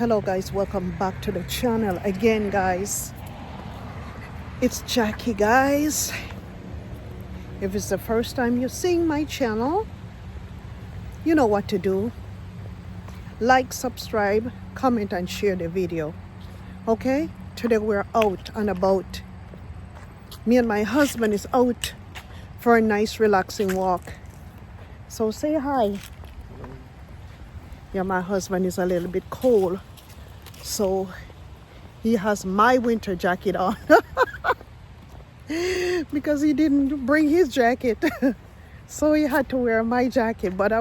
Hello guys, welcome back to the channel again guys. It's Jackie guys. If it's the first time you're seeing my channel, you know what to do. Like, subscribe, comment and share the video. Okay, today we're out and about. Me and my husband is out for a nice relaxing walk. So say hi. Yeah, my husband is a little bit cold, so he has my winter jacket on because he didn't bring his jacket. So he had to wear my jacket, but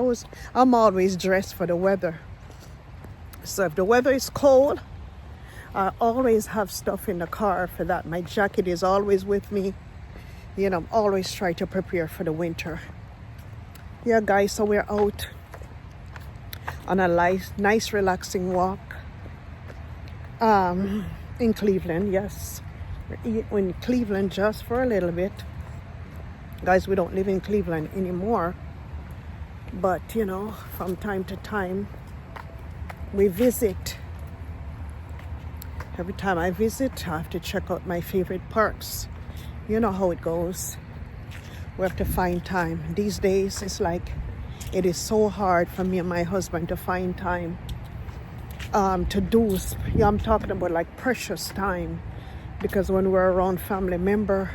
I'm always dressed for the weather. So if the weather is cold, I always have stuff in the car for that. My jacket is always with me. You know, I'm always trying to prepare for the winter. Yeah guys, so we're out on a nice relaxing walk in Cleveland. Yes, we're in Cleveland just for a little bit guys. We don't live in Cleveland anymore, but you know, from time to time we visit. Every time I visit, I have to check out my favorite parks. You know how it goes. We have to find time. These days it's like it is so hard for me and my husband to find time to do. Yeah, I'm talking about like precious time, because when we're around family member,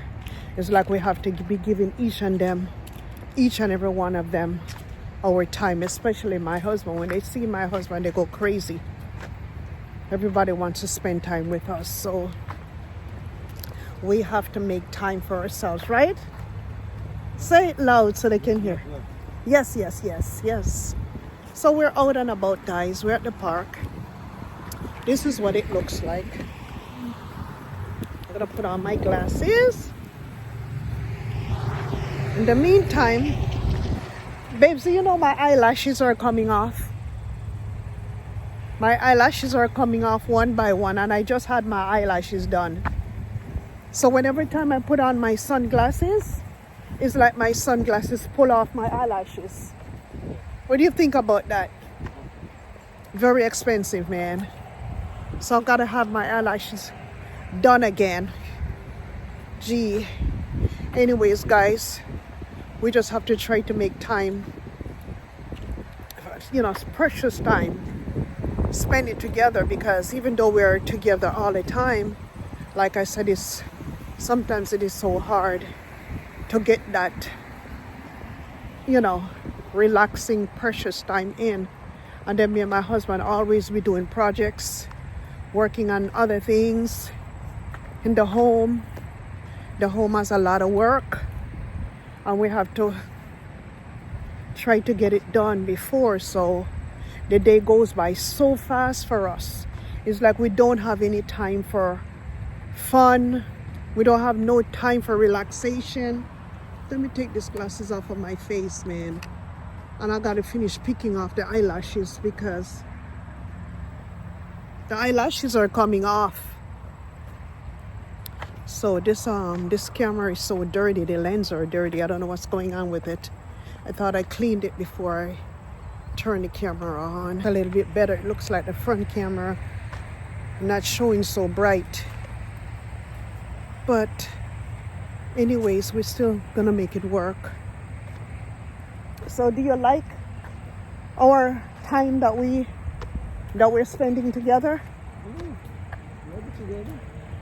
it's like we have to be giving each and every one of them our time, especially my husband. When they see my husband, they go crazy. Everybody wants to spend time with us, so we have to make time for ourselves, right? Say it loud so they can hear. Yes. So we're out and about guys. We're at the park. This is what it looks like. I'm gonna put on my glasses. In the meantime, babes, you know my eyelashes are coming off. My eyelashes are coming off one by one, and I just had my eyelashes done. So whenever time I put on my sunglasses, it's like my sunglasses pull off my eyelashes. What do you think about that? Very expensive, man. So I've got to have my eyelashes done again. Gee. Anyways, guys, we just have to try to make time. You know, precious time. Spend it together, because even though we're together all the time, like I said, sometimes it is so hard to get that, you know, relaxing, precious time in. And then me and my husband always be doing projects, working on other things in the home. The home has a lot of work, and we have to try to get it done before, so the day goes by so fast for us. It's like we don't have any time for fun. We don't have no time for relaxation. Let me take these glasses off of my face, man. And I gotta finish picking off the eyelashes, because the eyelashes are coming off. So this camera is so dirty. The lenses are dirty. I don't know what's going on with it. I thought I cleaned it before I turned the camera on. A little bit better. It looks like the front camera not showing so bright. But anyways, we're still gonna make it work. So do you like our time that we're spending together?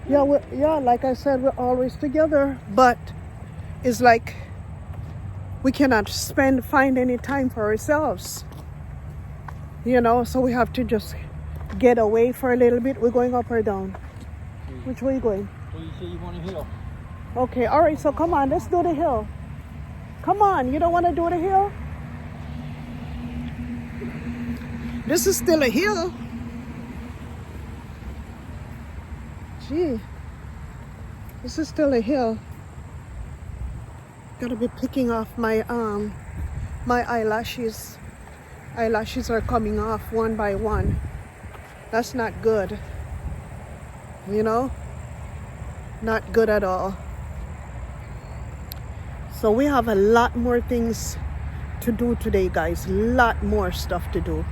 Yeah, like I said, we're always together, but it's like we cannot find any time for ourselves, you know, so we have to just get away for a little bit. We're going up or down? Which way are you going? So you say you want a hill? Okay, all right, so come on, let's do the hill. Come on, you don't want to do the hill? This is still a hill. Gee, this is still a hill. Gotta be picking off my my eyelashes. Eyelashes are coming off one by one. That's not good. You know? Not good at all. So we have a lot more things to do today, guys. A lot more stuff to do.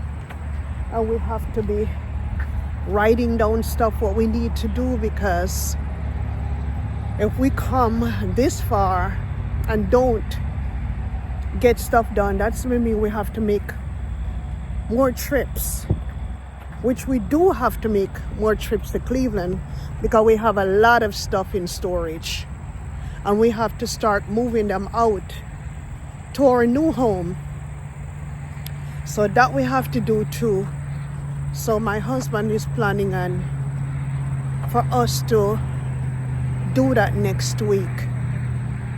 And we have to be writing down stuff what we need to do, because if we come this far and don't get stuff done, that's mean we have to make more trips, which we do have to make more trips to Cleveland, because we have a lot of stuff in storage and we have to start moving them out to our new home. So that we have to do too. So my husband is planning on for us to do that next week,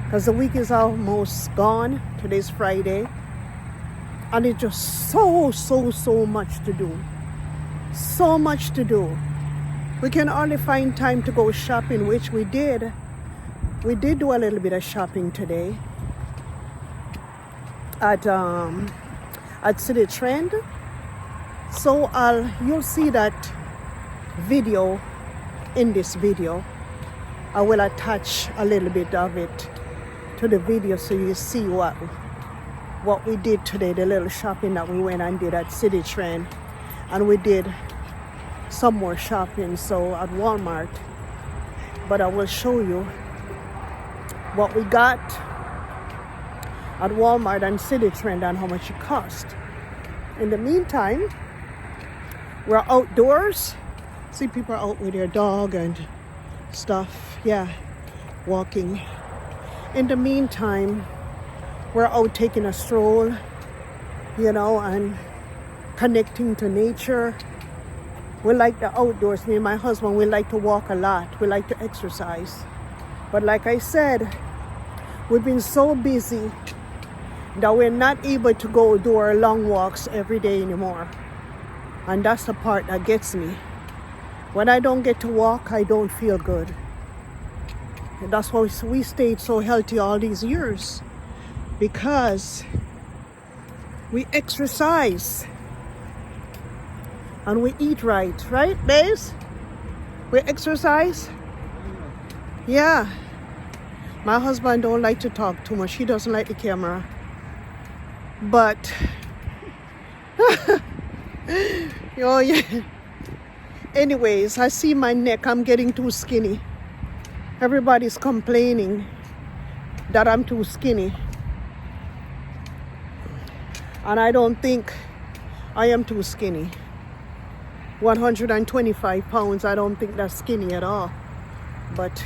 because the week is almost gone. Today's Friday, and it's just so much to do. So much to do. We can only find time to go shopping, which we did. We did do a little bit of shopping today at City Trend. So you'll see that video in this video. I will attach a little bit of it to the video so you see what we did today, the little shopping that we went and did at City Trend. And we did some more shopping so at Walmart, but I will show you what we got at Walmart and City Trend and how much it cost. In the meantime, we're outdoors. See people out with their dog and stuff, yeah, walking. In the meantime, we're out taking a stroll, you know, and connecting to nature. We like the outdoors. Me and my husband, we like to walk a lot. We like to exercise. But like I said, we've been so busy that we're not able to go do our long walks every day anymore. And that's the part that gets me. When I don't get to walk, I don't feel good. And that's why we stayed so healthy all these years, because we exercise and we eat right, babes? We exercise. Yeah. My husband don't like to talk too much. He doesn't like the camera. But oh yeah. Anyways, I see my neck. I'm getting too skinny. Everybody's complaining that I'm too skinny. And I don't think I am too skinny. 125 pounds, I don't think that's skinny at all. But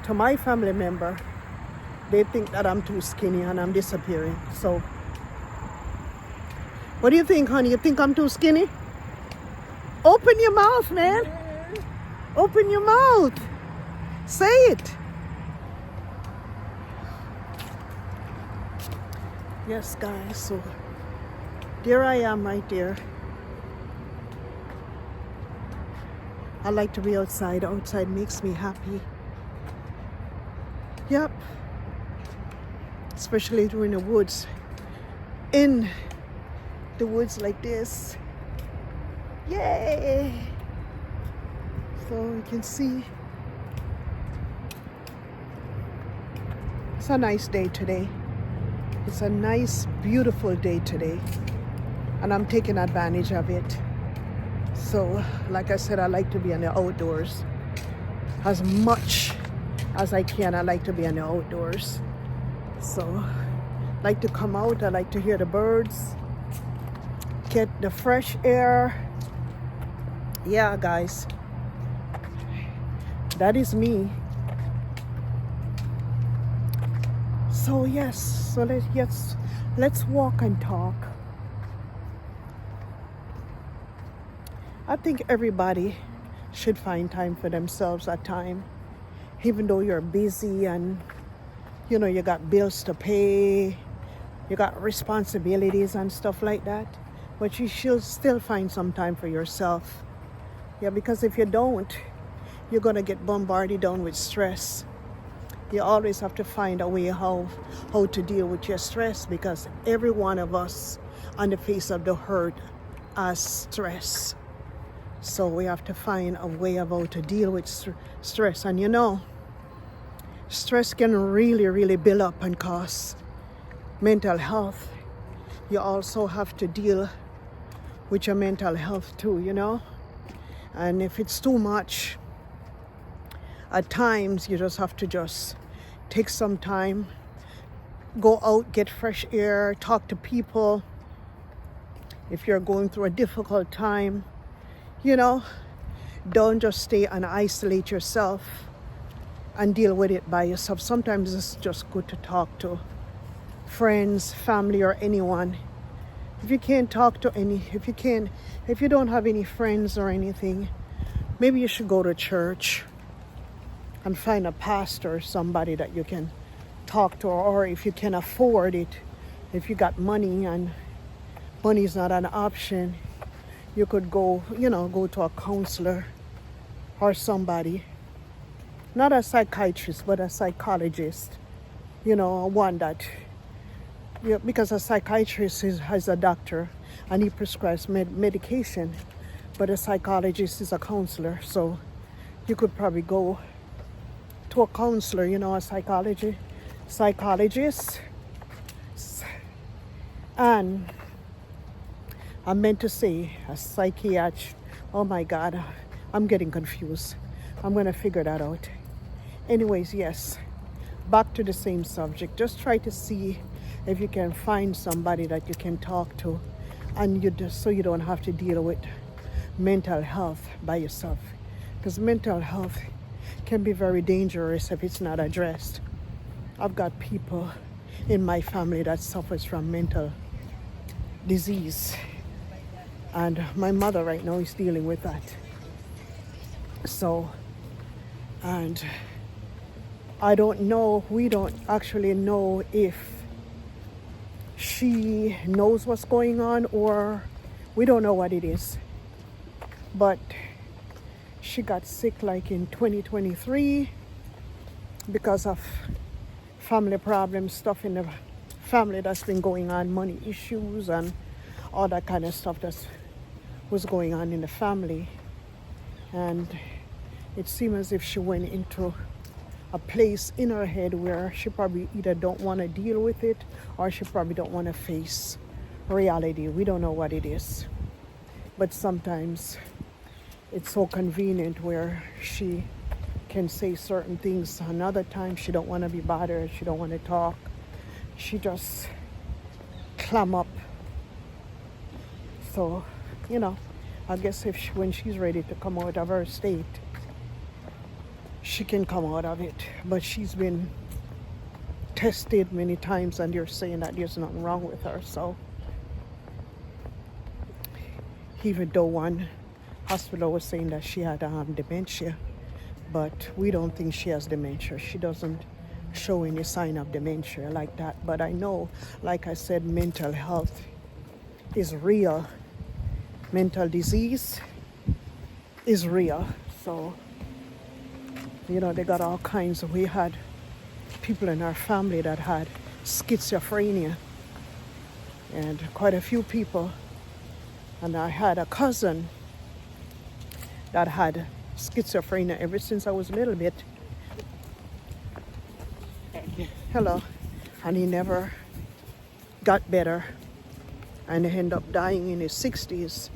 to my family member, they think that I'm too skinny and I'm disappearing. So, what do you think, honey? You think I'm too skinny? Open your mouth, man. Open your mouth. Say it. Yes, guys, so there I am right there. I like to be outside. Outside makes me happy. Yep. Especially during the woods. In the woods like this. Yay! So you can see it's a nice day today. It's a nice, beautiful day today. And I'm taking advantage of it. So, like I said, I like to be in the outdoors. As much as I can, I like to be in the outdoors. So, I like to come out. I like to hear the birds. Get the fresh air. Yeah, guys. That is me. So, yes. So, let's walk and talk. I think everybody should find time for themselves at time, even though you're busy and you know you got bills to pay, you got responsibilities and stuff like that, but you should still find some time for yourself. Yeah, because if you don't, you're gonna get bombarded down with stress. You always have to find a way how to deal with your stress, because every one of us on the face of the earth has stress. So we have to find a way of how to deal with stress. And you know, stress can really build up and cause mental health. You also have to deal with your mental health too, you know. And if it's too much, at times you just have to just take some time, go out, get fresh air, talk to people. If you're going through a difficult time, you know, don't just stay and isolate yourself and deal with it by yourself. Sometimes it's just good to talk to friends, family, or anyone. If you can't talk to if you don't have any friends or anything, maybe you should go to church and find a pastor or somebody that you can talk to, or if you can afford it, if you got money and money is not an option, you could go to a counselor or somebody, not a psychiatrist, but a psychologist, one that, because a psychiatrist has a doctor and he prescribes medication, but a psychologist is a counselor. So you could probably go to a counselor, a psychologist. And I meant to say a psychiatrist. Oh my God, I'm getting confused. I'm going to figure that out. Anyways, yes, back to the same subject. Just try to see if you can find somebody that you can talk to, and so you don't have to deal with mental health by yourself. Because mental health can be very dangerous if it's not addressed. I've got people in my family that suffers from mental disease, and my mother right now is dealing with that. So, and we don't actually know if she knows what's going on, or we don't know what it is. But she got sick like in 2023 because of family problems, stuff in the family that's been going on, money issues and all that kind of stuff that was going on in the family. And it seemed as if she went into a place in her head where she probably either don't want to deal with it, or she probably don't want to face reality. We don't know what it is. But sometimes it's so convenient where she can say certain things. Another time she don't want to be bothered, she don't want to talk. She just clam up. So, I guess when she's ready to come out of her state, she can come out of it. But she's been tested many times and they're saying that there's nothing wrong with her. So even though one hospital was saying that she had dementia, but we don't think she has dementia. She doesn't show any sign of dementia like that. But I know, like I said, mental health is real. Mental disease is real. So, they got all kinds of, we had people in our family that had schizophrenia, and quite a few people. And I had a cousin that had schizophrenia ever since I was a little bit. Hello. And he never got better, and he ended up dying in his 60s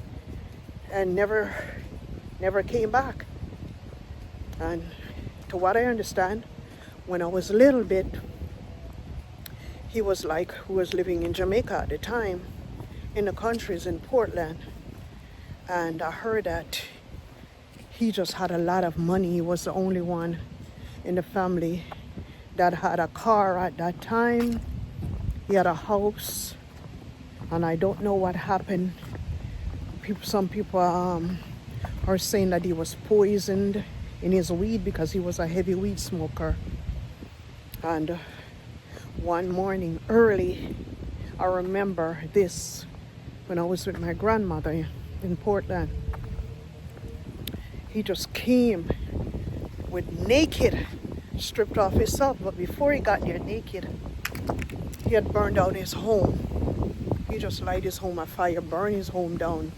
and never came back. And to what I understand, when I was a little bit, he was who was living in Jamaica at the time, in the countries in Portland. And I heard that he just had a lot of money. He was the only one in the family that had a car at that time. He had a house, and I don't know what happened. Some people are saying that he was poisoned in his weed because he was a heavy weed smoker. And one morning early, I remember this, when I was with my grandmother in Portland, he just came with naked, stripped off himself. But before he got there naked, he had burned out his home. He just light his home afire, burned his home down,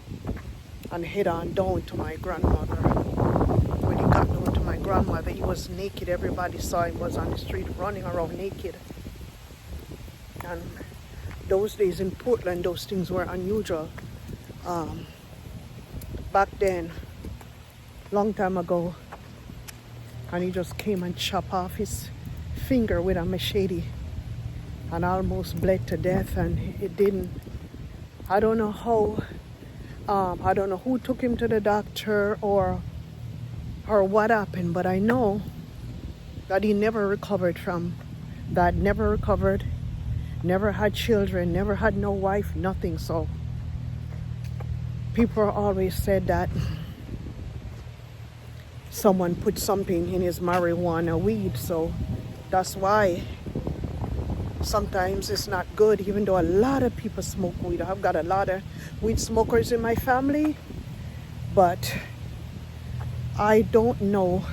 and head on down to my grandmother. When he got down to my grandmother, he was naked. Everybody saw him, was on the street running around naked. And those days in Portland, those things were unusual. Back then, long time ago, and he just came and chopped off his finger with a machete and almost bled to death, and it didn't. I don't know how. I don't know who took him to the doctor or what happened, but I know that he never recovered from that. Never recovered. Never had children. Never had no wife. Nothing. So people always said that someone put something in his marijuana weed. So that's why sometimes it's not good, even though a lot of people smoke weed. I've got a lot of weed smokers in my family, but I don't know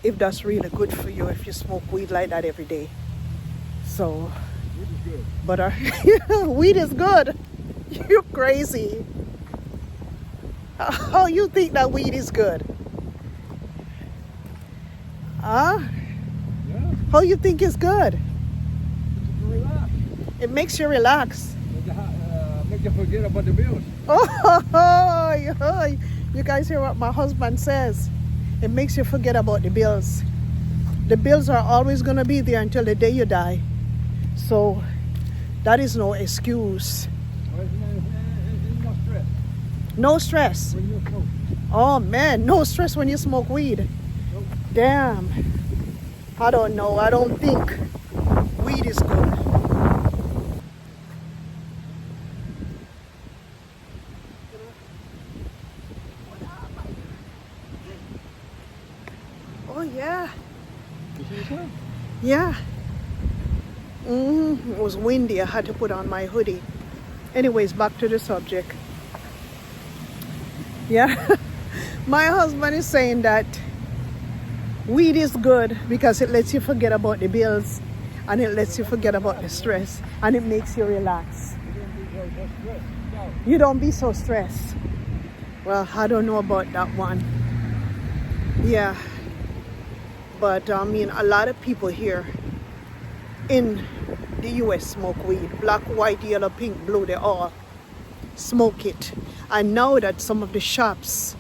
if that's really good for you if you smoke weed like that every day. So, but weed is good. You're crazy. How you think that weed is good? Huh? Yeah, How you think it's good? relax. It makes you relax. Make you forget about the bills. Oh, you guys hear what my husband says? It makes you forget about the bills. The bills are always going to be there until the day you die. So that is no excuse. Well, it's no stress. No stress. When you smoke. Oh man, no stress when you smoke weed. Nope. Damn. I don't know. I don't think weed is good. Oh yeah. You see yourself? Yeah. It was windy. I had to put on my hoodie. Anyways, back to the subject. Yeah. My husband is saying that weed is good because it lets you forget about the bills and it lets you forget about the stress and it makes you relax. You don't be so stressed. Well, I don't know about that one. Yeah. But I mean, a lot of people here in the US smoke weed. Black, white, yellow, pink, blue, they all smoke it. And now that some of the shops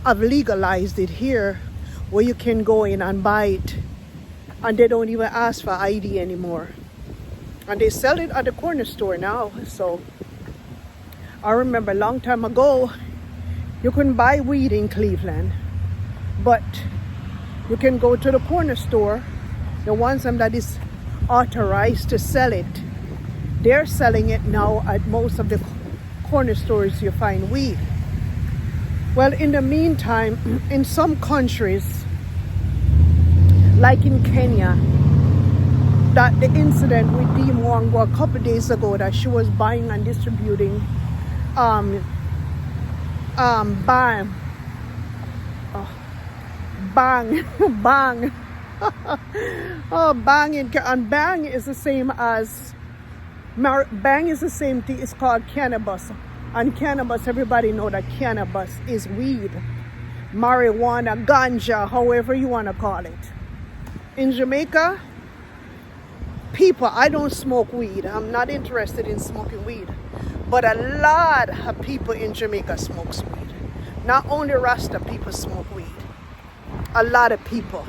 have legalized it here, where you can go in and buy it and they don't even ask for ID anymore. And they sell it at the corner store now. So I remember a long time ago, you couldn't buy weed in Cleveland, but you can go to the corner store, the ones that is authorized to sell it. They're selling it now at most of the corner stores you find weed. Well, in the meantime, in some countries, like in Kenya, that the incident with Dee Mwangwa a couple days ago, that she was buying and distributing bang oh, bang and bang is the same as bang is the same thing. It's called cannabis, and cannabis, everybody know that cannabis is weed, marijuana, ganja, however you want to call it. In Jamaica, people, I don't smoke weed. I'm not interested in smoking weed, but a lot of people in Jamaica smokes weed. Not only Rasta people smoke weed. A lot of people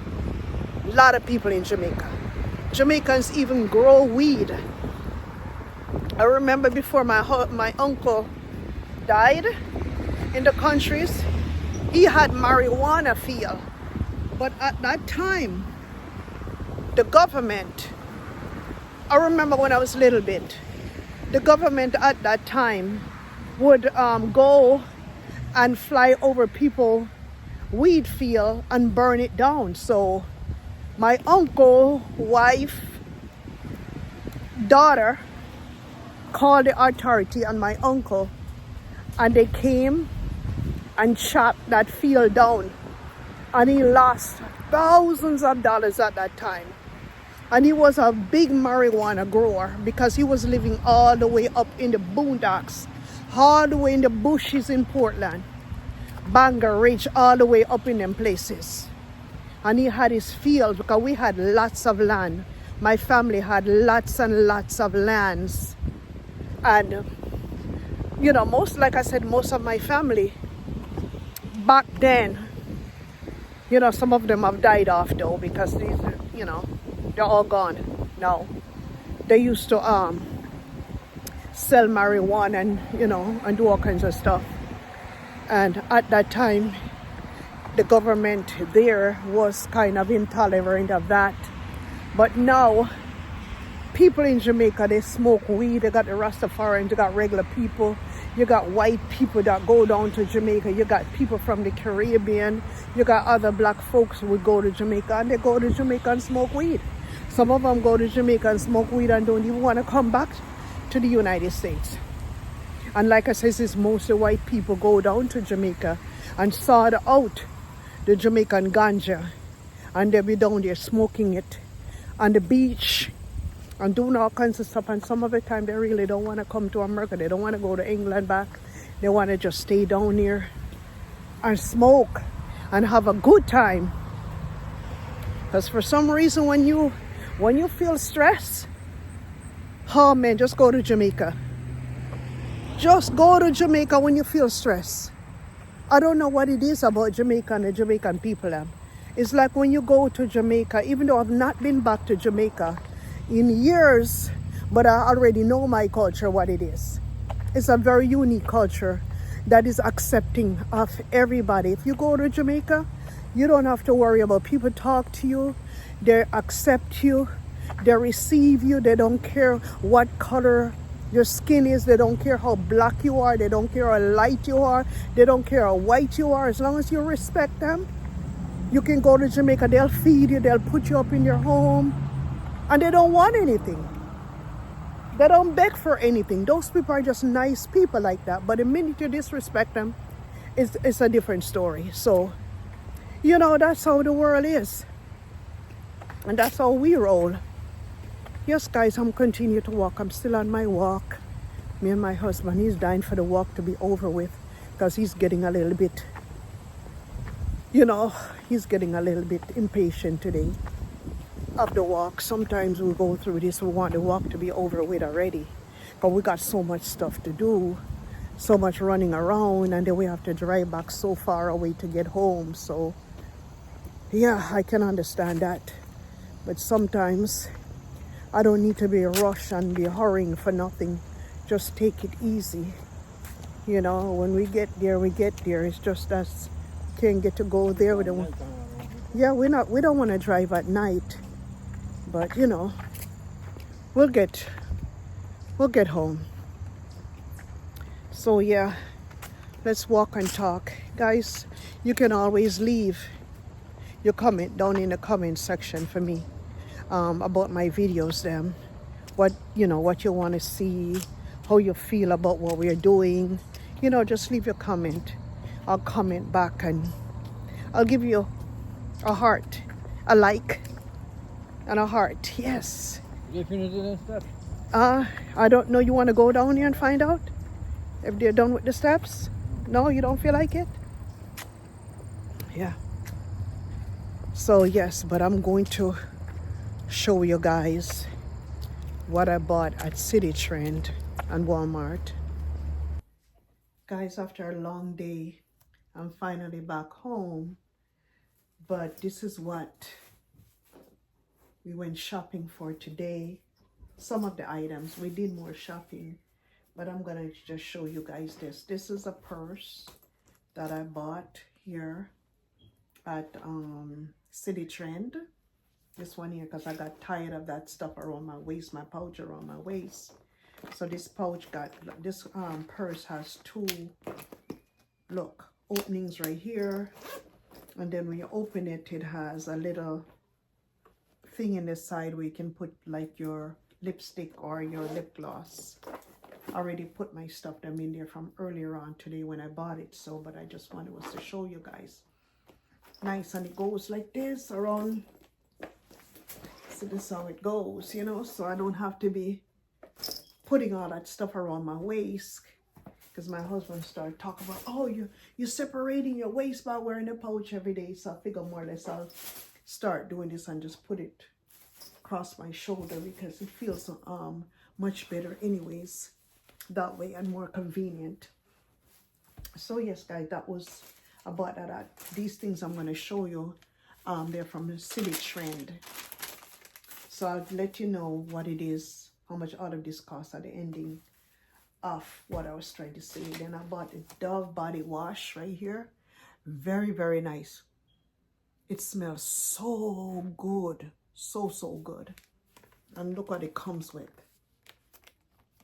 in Jamaica. Jamaicans even grow weed. I remember before my uncle died in the countries, he had marijuana field. But at that time, the government, I remember when I was little bit, the government at that time would go and fly over people weed field and burn it down. So my uncle, wife, daughter called the authority on my uncle, and they came and chopped that field down, and he lost thousands of dollars at that time. And he was a big marijuana grower because he was living all the way up in the boondocks, all the way in the bushes in Portland, Bangor Ridge, all the way up in them places. And he had his field because we had lots of land. My family had lots and lots of lands. And, you know, most of my family, back then, some of them have died off though because these, they're all gone now. They used to sell marijuana and do all kinds of stuff. And at that time, the government there was kind of intolerant of that. But now, people in Jamaica, they smoke weed. They got the Rastafarians, they got regular people. You got white people that go down to Jamaica. You got people from the Caribbean. You got other black folks who would go to Jamaica, and they go to Jamaica and smoke weed. Some of them go to Jamaica and smoke weed and don't even want to come back to the United States. And like I said, it's mostly white people go down to Jamaica and sort out the Jamaican ganja, and they be down there smoking it on the beach and doing all kinds of stuff. And some of the time they really don't want to come to America. They don't want to go to England back. They want to just stay down here and smoke and have a good time. Because for some reason when you feel stressed, oh man, just go to Jamaica. Just go to Jamaica when you feel stressed. I don't know what it is about Jamaica and the Jamaican people. It's like when you go to Jamaica, even though I've not been back to Jamaica in years, but I already know my culture, what it is. It's a very unique culture that is accepting of everybody. If you go to Jamaica, you don't have to worry about people talk to you. They accept you. They receive you. They don't care what color your skin is. They don't care how black you are. They don't care how light you are. They don't care how white you are. As long as you respect them, you can go to Jamaica. They'll feed you. They'll put you up in your home. And they don't want anything. They don't beg for anything. Those people are just nice people like that. But the minute you disrespect them, it's a different story. So, that's how the world is. And that's how we roll. Yes, guys, I'm continuing to walk. I'm still on my walk. Me and my husband, he's dying for the walk to be over with because he's getting a little bit, he's getting a little bit impatient today of the walk. Sometimes we go through this, we want the walk to be over with already because we got so much stuff to do, so much running around, and then we have to drive back so far away to get home. So, yeah, I can understand that. But sometimes I don't need to be rushed and be hurrying for nothing. Just take it easy. When we get there, we get there. It's just us can't get to go there. We don't want to drive at night. But we'll get home. So yeah, let's walk and talk. Guys, you can always leave your comment down in the comment section for me. About my videos, them, what you want to see, how you feel about what we're doing. Just leave your comment. I'll comment back and I'll give you a heart, a like, and a heart. Yes. You finished the steps? I don't know. You want to go down here and find out if they're done with the steps? No, you don't feel like it? Yeah. So yes, but I'm going to show you guys what I bought at City Trend and Walmart. Guys, after a long day, I'm finally back home, but this is what we went shopping for today. Some of the items, we did more shopping, but I'm gonna just show you guys this. This is a purse that I bought here at City Trend. This one here, because I got tired of that stuff around my waist, my pouch around my waist. So this purse has two, look, openings right here. And then when you open it, it has a little thing in the side where you can put like your lipstick or your lip gloss. I already put my stuff them in there from earlier on today when I bought it. So, but I just wanted to show you guys. Nice, and it goes like this around. So this is how it goes, so I don't have to be putting all that stuff around my waist, because my husband started talking about, oh, you're separating your waist by wearing a pouch every day. So I figure more or less I'll start doing this and just put it across my shoulder because it feels much better anyways that way and more convenient. So yes, guys, that was I bought that at these things I'm going to show you. They're from City Trend. So I'll let you know what it is, how much all of this costs at the ending of what I was trying to say. Then I bought the Dove body wash right here. Very, very nice. It smells so good. So good. And look what it comes with.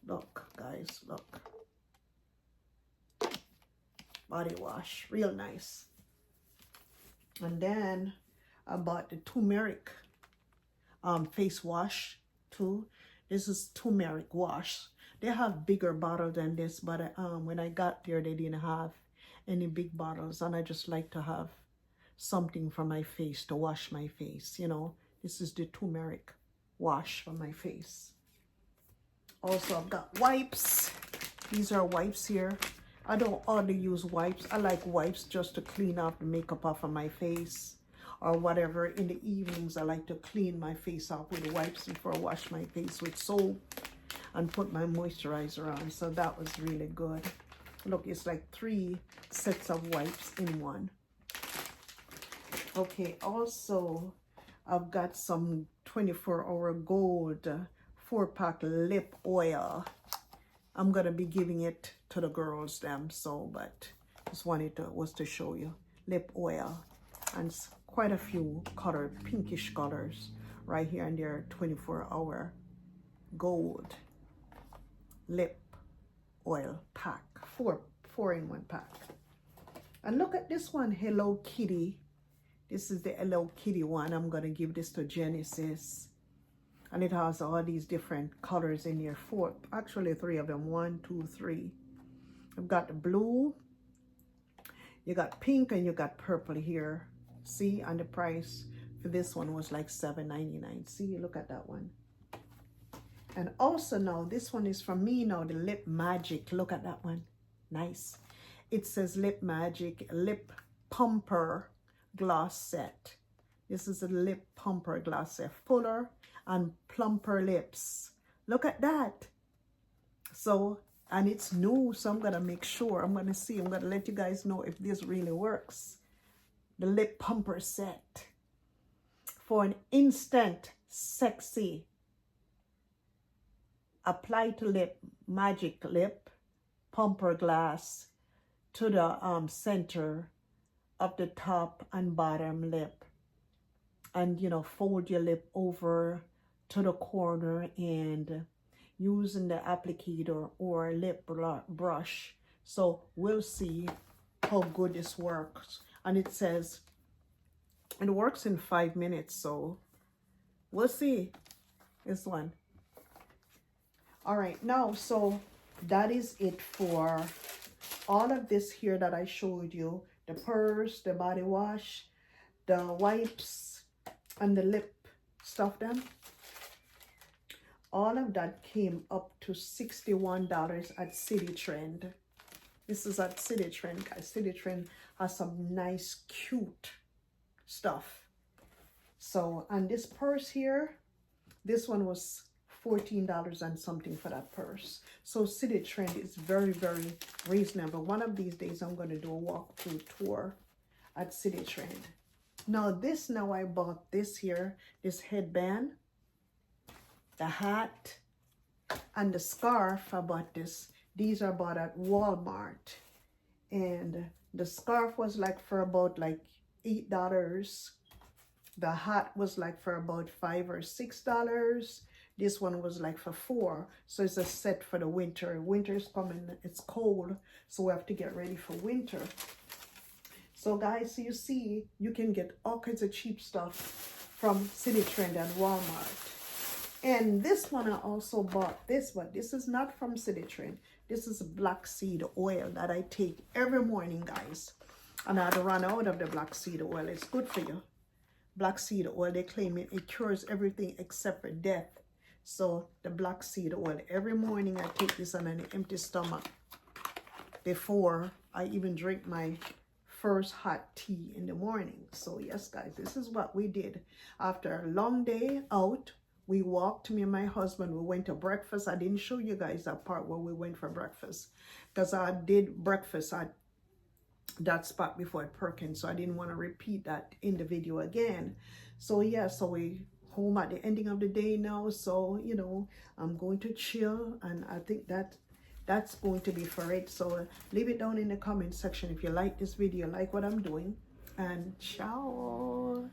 Look, guys, look. Body wash, real nice. And then I bought the turmeric face wash too. This is turmeric wash. They have bigger bottle than this, but when I got there, they didn't have any big bottles, and I just like to have something for my face to wash my face. You know, this is the turmeric wash for my face. Also, I've got wipes. These are wipes here. I don't only use wipes. I like wipes just to clean off the makeup off of my face or whatever. In the evenings, I like to clean my face off with wipes before I wash my face with soap and put my moisturizer on. So that was really good. Look, it's like 3 sets of wipes in one. Okay, also, I've got some 24-hour gold 4-pack lip oil. I'm gonna be giving it to the girls them, so but just wanted to show you lip oil, and quite a few color, pinkish colors right here, and they're 24-hour gold lip oil pack, four in one pack. And look at this one, Hello Kitty. This is the Hello Kitty one. I'm gonna give this to Genesis. And it has all these different colors in here. 4, actually 3 of them. 1, 2, 3. I've got the blue, you got pink, and you got purple here. See, and the price for this one was like $7.99. See, look at that one. And also now, this one is from me now, the Lip Magic. Look at that one. Nice. It says Lip Magic Lip Pumper Gloss Set. This is a lip pumper gloss set. Fuller and plumper lips. Look at that. So, and it's new, so I'm gonna make sure, I'm gonna let you guys know if this really works. The lip pumper set for an instant sexy apply to lip magic lip pumper glass to the center of the top and bottom lip, and you know, fold your lip over to the corner and using the applicator or lip brush. So we'll see how good this works. And it says it works in 5 minutes, so we'll see this one. All right, now, so that is it for all of this here that I showed you. The purse, the body wash, the wipes, and the lip stuff done. All of that came up to $61 at City Trend. This is at City Trend, guys. City Trend has some nice, cute stuff. So, and this purse here, this one was $14 and something for that purse. So City Trend is very, very reasonable. One of these days, I'm going to do a walkthrough tour at City Trend. Now I bought this here, this headband, the hat, and the scarf. I bought this. These are bought at Walmart. And the scarf was like for about like $8. The hat was like for about $5 or $6. This one was like for $4. So it's a set for the winter. Winter's coming, it's cold, so we have to get ready for winter. So guys, you see, you can get all kinds of cheap stuff from City Trend and Walmart. And this one, I also bought this, but this is not from City Trend. This is black seed oil that I take every morning, guys. And I had run out of the black seed oil. It's good for you. Black seed oil, they claim it cures everything except for death. So the black seed oil, every morning I take this on an empty stomach before I even drink my first hot tea in the morning. So yes, guys, this is what we did. After a long day out, we walked, me and my husband, we went to breakfast. I didn't show you guys that part where we went for breakfast because I did breakfast at that spot before it perkins, so I didn't want to repeat that in the video again. So yeah, so we home at the ending of the day now, so you know, I'm going to chill, and I think that that's going to be for it. So leave it down in the comment section if you like this video, like what I'm doing, and ciao.